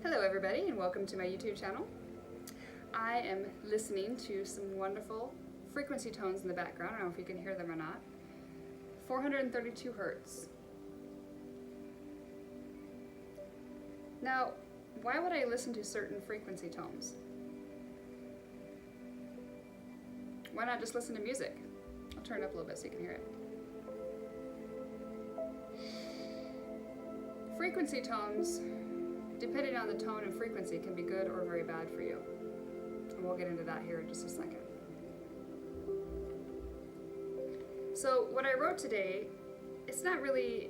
Hello everybody and welcome to my YouTube channel. I am listening to some wonderful frequency tones in the background. I don't know if you can hear them or not. 432 Hertz. Now, why would I listen to certain frequency tones? Why not just listen to music? I'll turn it up a little bit so you can hear it. Frequency tones, depending on the tone and frequency, can be good or very bad for you. And we'll get into that here in just a second. So what I wrote today, it's not really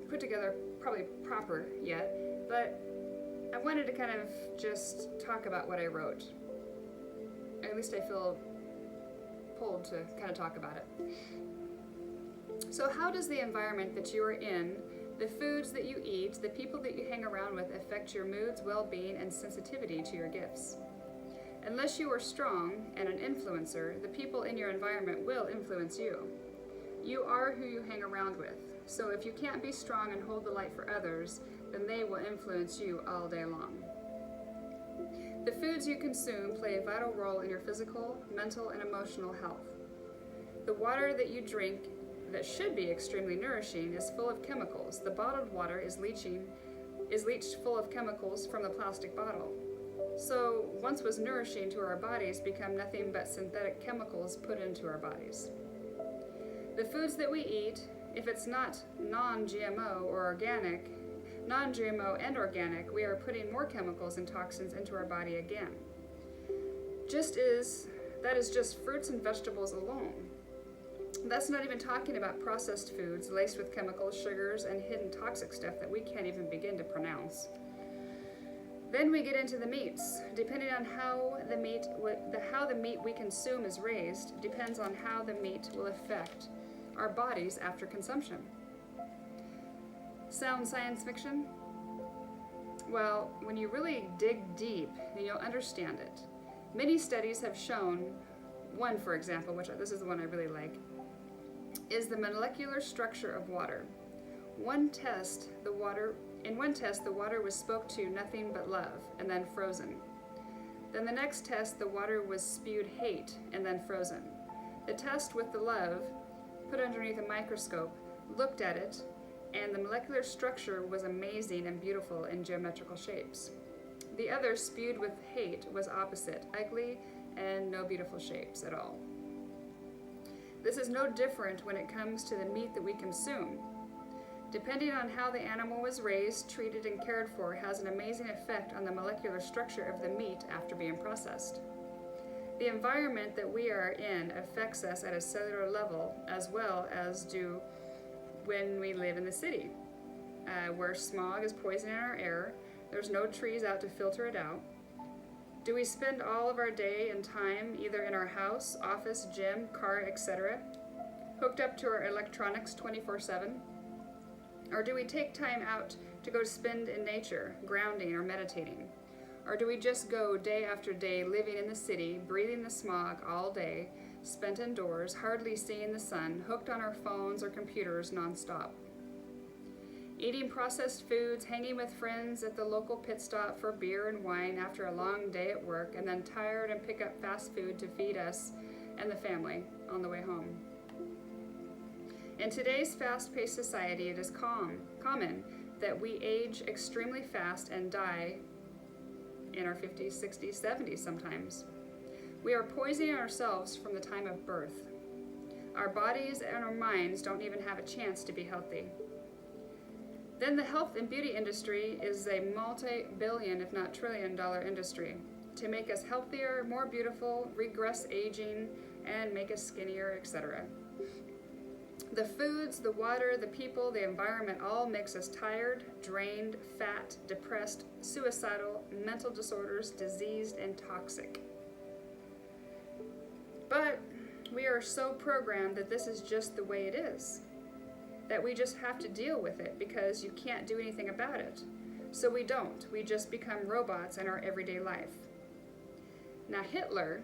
put together probably proper yet, but I wanted to kind of just talk about what I wrote. At least I feel pulled to kind of talk about it. So how does the environment that you are in, the foods that you eat, the people that you hang around with affect your moods, well-being, and sensitivity to your gifts? Unless you are strong and an influencer, the people in your environment will influence you. You are who you hang around with. So if you can't be strong and hold the light for others, then they will influence you all day long. The foods you consume play a vital role in your physical, mental, and emotional health. The water that you drink that should be extremely nourishing is full of chemicals. The bottled water is leached full of chemicals from the plastic bottle. So once was nourishing to our bodies become nothing but synthetic chemicals put into our bodies. The foods that we eat, if it's not non-GMO or organic, non-GMO and organic, we are putting more chemicals and toxins into our body again. That is just fruits and vegetables alone. That's not even talking about processed foods laced with chemicals, sugars, and hidden toxic stuff that we can't even begin to pronounce. Then we get into the meats. Depending on how the meat we consume is raised, depends on how the meat will affect our bodies after consumption. Sound science fiction? Well, when you really dig deep, then you'll understand it. Many studies have shown, one for example, this is the one I really like, is the molecular structure of water. In one test, the water was spoke to nothing but love, and then frozen. Then the next test, the water was spewed hate, and then frozen. The test with the love, put underneath a microscope, looked at it, and the molecular structure was amazing and beautiful in geometrical shapes. The other, spewed with hate, was opposite, ugly, and no beautiful shapes at all. This is no different when it comes to the meat that we consume. Depending on how the animal was raised, treated, and cared for has an amazing effect on the molecular structure of the meat after being processed. The environment that we are in affects us at a cellular level as well as do when we live in the city, where smog is poisoning our air. There's no trees out to filter it out. Do we spend all of our day and time either in our house, office, gym, car, etc., hooked up to our electronics 24/7? Or do we take time out to go spend in nature, grounding or meditating? Or do we just go day after day living in the city, breathing the smog all day, spent indoors, hardly seeing the sun, hooked on our phones or computers nonstop? Eating processed foods, hanging with friends at the local pit stop for beer and wine after a long day at work, and then tired and pick up fast food to feed us and the family on the way home. In today's fast-paced society, it is common that we age extremely fast and die in our 50s, 60s, 70s sometimes. We are poisoning ourselves from the time of birth. Our bodies and our minds don't even have a chance to be healthy. Then the health and beauty industry is a multi-billion, if not trillion-dollar industry to make us healthier, more beautiful, regress aging, and make us skinnier, etc. The foods, the water, the people, the environment all makes us tired, drained, fat, depressed, suicidal, mental disorders, diseased, and toxic. But we are so programmed that this is just the way it is, that we just have to deal with it because you can't do anything about it. So we don't. We just become robots in our everyday life. Now Hitler,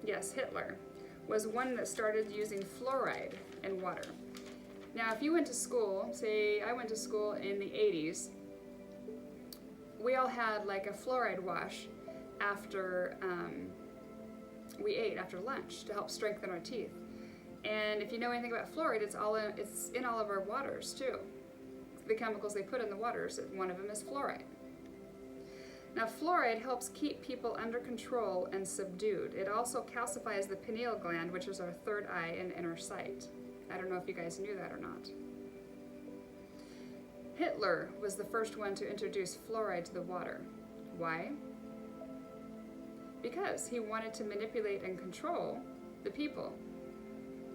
yes, Hitler, was one that started using fluoride in water. Now if you went to school, say I went to school in the 80s, we all had like a fluoride wash after we ate after lunch to help strengthen our teeth. And if you know anything about fluoride, it's in all of our waters too. The chemicals they put in the waters, one of them is fluoride. Now, fluoride helps keep people under control and subdued. It also calcifies the pineal gland, which is our third eye and inner sight. I don't know if you guys knew that or not. Hitler was the first one to introduce fluoride to the water. Why? Because he wanted to manipulate and control the people.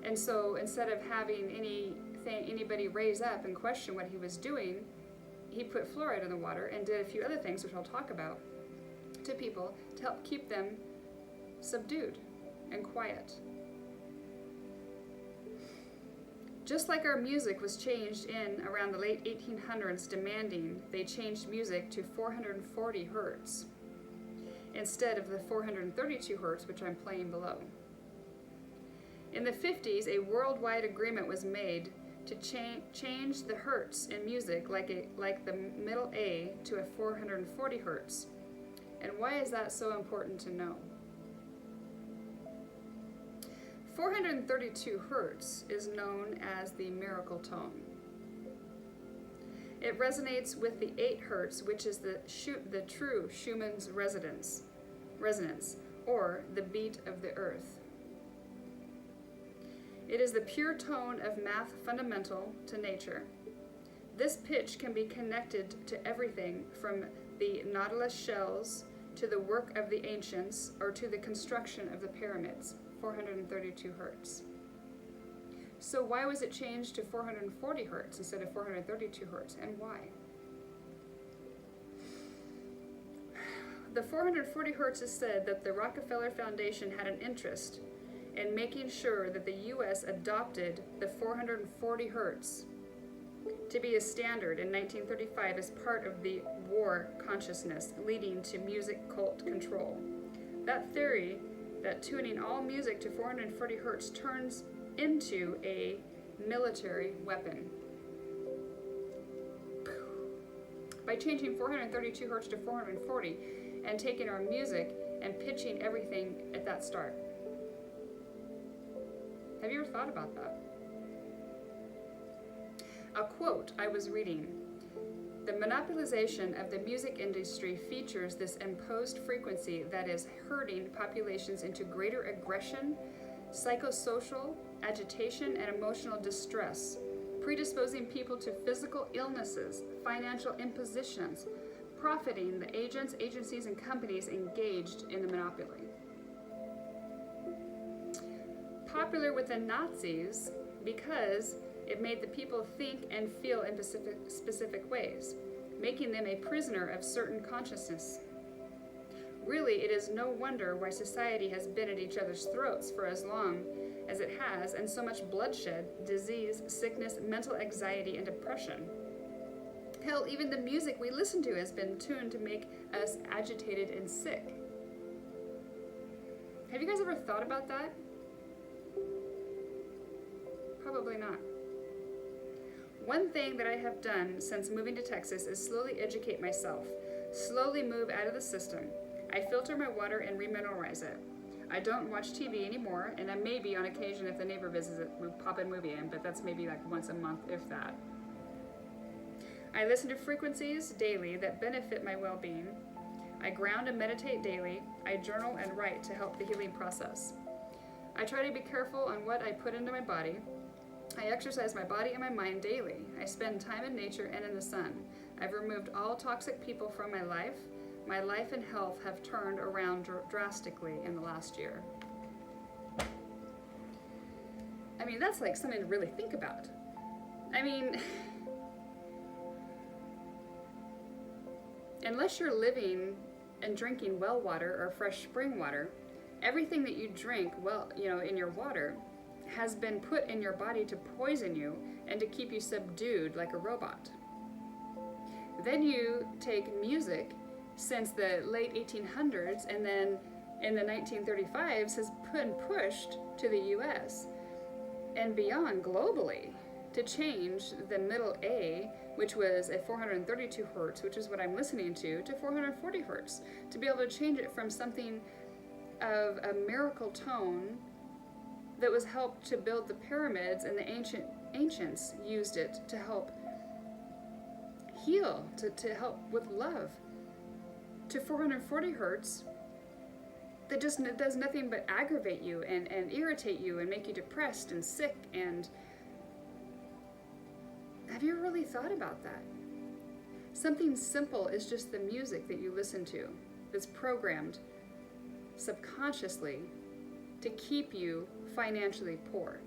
And so instead of having anybody raise up and question what he was doing, he put fluoride in the water and did a few other things, which I'll talk about, to people to help keep them subdued and quiet. Just like our music was changed in around the late 1800s, demanding they changed music to 440 hertz instead of the 432 hertz, which I'm playing below. In the 50s, a worldwide agreement was made to change the hertz in music like the middle A to a 440 hertz. And why is that so important to know? 432 hertz is known as the miracle tone. It resonates with the 8 hertz, which is the true Schumann's resonance, or the beat of the earth. It is the pure tone of math fundamental to nature. This pitch can be connected to everything from the nautilus shells to the work of the ancients or to the construction of the pyramids, 432 hertz. So why was it changed to 440 hertz instead of 432 hertz, and why? The 440 hertz is said that the Rockefeller Foundation had an interest in making sure that the U.S. adopted the 440 hertz to be a standard in 1935 as part of the war consciousness leading to music cult control. That theory that tuning all music to 440 hertz turns into a military weapon. By changing 432 hertz to 440 and taking our music and pitching everything at that start. Have you ever thought about that? A quote I was reading: "The monopolization of the music industry features this imposed frequency that is herding populations into greater aggression, psychosocial agitation, and emotional distress, predisposing people to physical illnesses, financial impositions, profiting the agents, agencies, and companies engaged in the monopoly." Popular with the Nazis because it made the people think and feel in specific ways, making them a prisoner of certain consciousness. Really, it is no wonder why society has been at each other's throats for as long as it has, and so much bloodshed, disease, sickness, mental anxiety, and depression. Hell, even the music we listen to has been tuned to make us agitated and sick. Have you guys ever thought about that? Probably not. One thing that I have done since moving to Texas is slowly educate myself, slowly move out of the system. I filter my water and remineralize it. I don't watch TV anymore, and I maybe on occasion if the neighbor visits it, we pop a movie in, but that's maybe like once a month, if that. I listen to frequencies daily that benefit my well-being. I ground and meditate daily. I journal and write to help the healing process. I try to be careful on what I put into my body. I exercise my body and my mind daily. I spend time in nature and in the sun. I've removed all toxic people from my life. My life and health have turned around drastically in the last year. I mean, that's like something to really think about. I mean, unless you're living and drinking well water or fresh spring water, everything that you drink, in your water, has been put in your body to poison you and to keep you subdued like a robot. Then you take music since the late 1800s and then in the 1935s has been pushed to the US and beyond globally to change the middle A which was at 432 hertz, which is what I'm listening to 440 hertz, to be able to change it from something of a miracle tone that was helped to build the pyramids, and the ancients used it to help heal, to help with love, to 440 hertz that just does nothing but aggravate you and irritate you and make you depressed and sick. And have you really thought about that? Something simple is just the music that you listen to that's programmed subconsciously to keep you financially poor,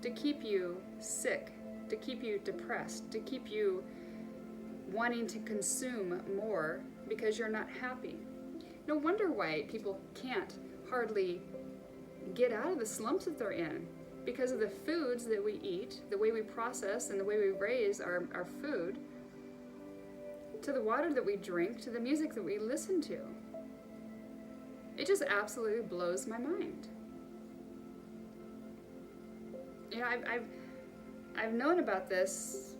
to keep you sick, to keep you depressed, to keep you wanting to consume more because you're not happy. No wonder why people can't hardly get out of the slumps that they're in, because of the foods that we eat, the way we process and the way we raise our food, to the water that we drink, to the music that we listen to. It just absolutely blows my mind. You know, I've known about this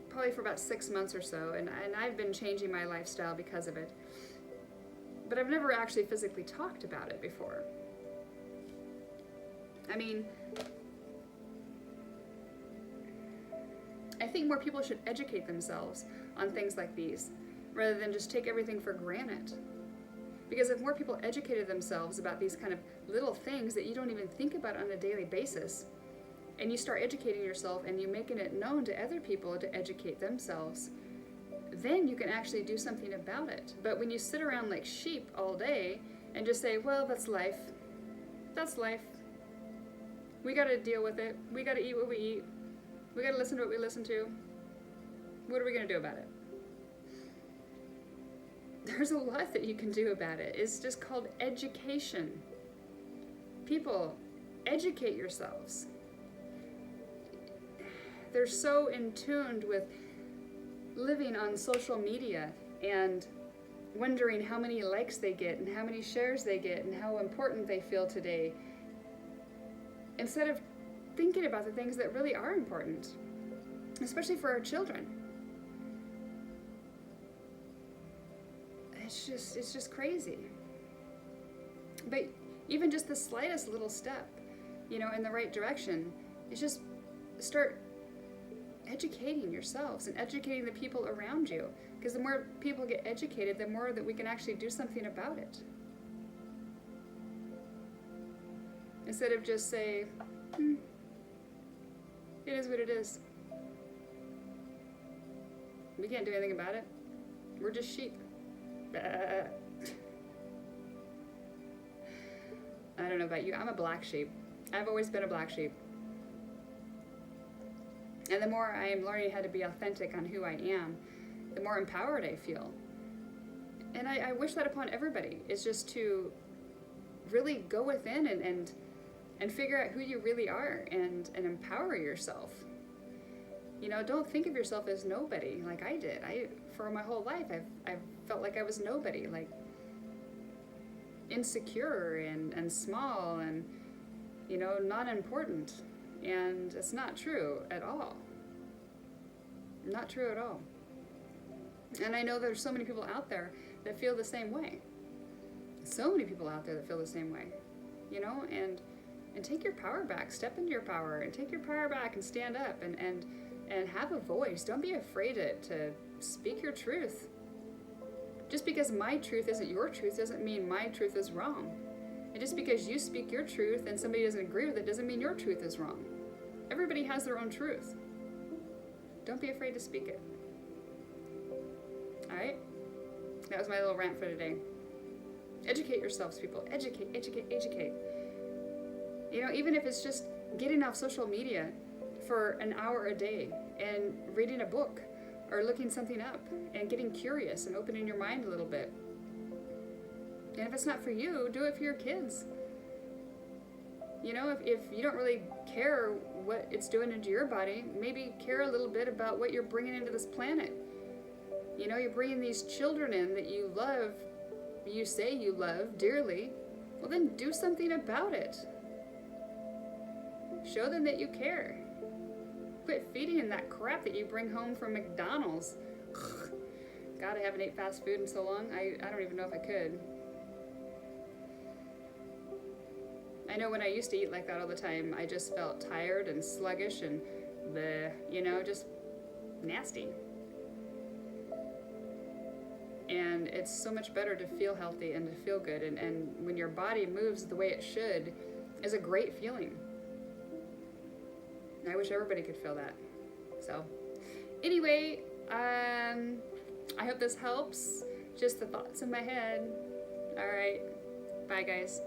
probably for about 6 months or so, and I've been changing my lifestyle because of it. But I've never actually physically talked about it before. I mean, I think more people should educate themselves on things like these, rather than just take everything for granted. Because if more people educated themselves about these kind of little things that you don't even think about on a daily basis, and you start educating yourself and you're making it known to other people to educate themselves, then you can actually do something about it. But when you sit around like sheep all day and just say, well, that's life. That's life. We gotta deal with it. We gotta eat what we eat. We gotta listen to what we listen to. What are we gonna do about it? There's a lot that you can do about it. It's just called education. People, educate yourselves. They're so in tune with living on social media and wondering how many likes they get and how many shares they get and how important they feel today, instead of thinking about the things that really are important, especially for our children. It's just crazy. But even just the slightest little step, in the right direction, is just start educating yourselves and educating the people around you. Because the more people get educated, the more that we can actually do something about it. Instead of just say, it is what it is. We can't do anything about it. We're just sheep. I don't know about you. I'm a black sheep. I've always been a black sheep. And the more I am learning how to be authentic on who I am, the more empowered I feel. And I wish that upon everybody, is just to really go within and figure out who you really are and empower yourself. Don't think of yourself as nobody like I did. For my whole life, I've felt like I was nobody, like insecure and small and, not important. And it's not true at all. Not true at all. And I know there's so many people out there that feel the same way. So many people out there that feel the same way, and take your power back, step into your power and take your power back and stand up and have a voice. Don't be afraid to speak your truth. Just because my truth isn't your truth doesn't mean my truth is wrong. And just because you speak your truth and somebody doesn't agree with it doesn't mean your truth is wrong. Everybody has their own truth. Don't be afraid to speak it. Alright? That was my little rant for today. Educate yourselves, people. Educate, educate, educate. Even if it's just getting off social media for an hour a day and reading a book or looking something up and getting curious and opening your mind a little bit. And if it's not for you, do it for your kids. If you don't really care what it's doing into your body, maybe care a little bit about what you're bringing into this planet. You're bringing these children in that you love, you say you love dearly. Well, then do something about it. Show them that you care. quit feeding him that crap that you bring home from McDonald's. God, I haven't ate fast food in so long. I don't even know if I could. I know when I used to eat like that all the time, I just felt tired and sluggish and bleh, you know, just nasty. And it's so much better to feel healthy and to feel good. And when your body moves the way it should, is a great feeling. I wish everybody could feel that. So, anyway, I hope this helps. Just the thoughts in my head. All right. Bye, guys.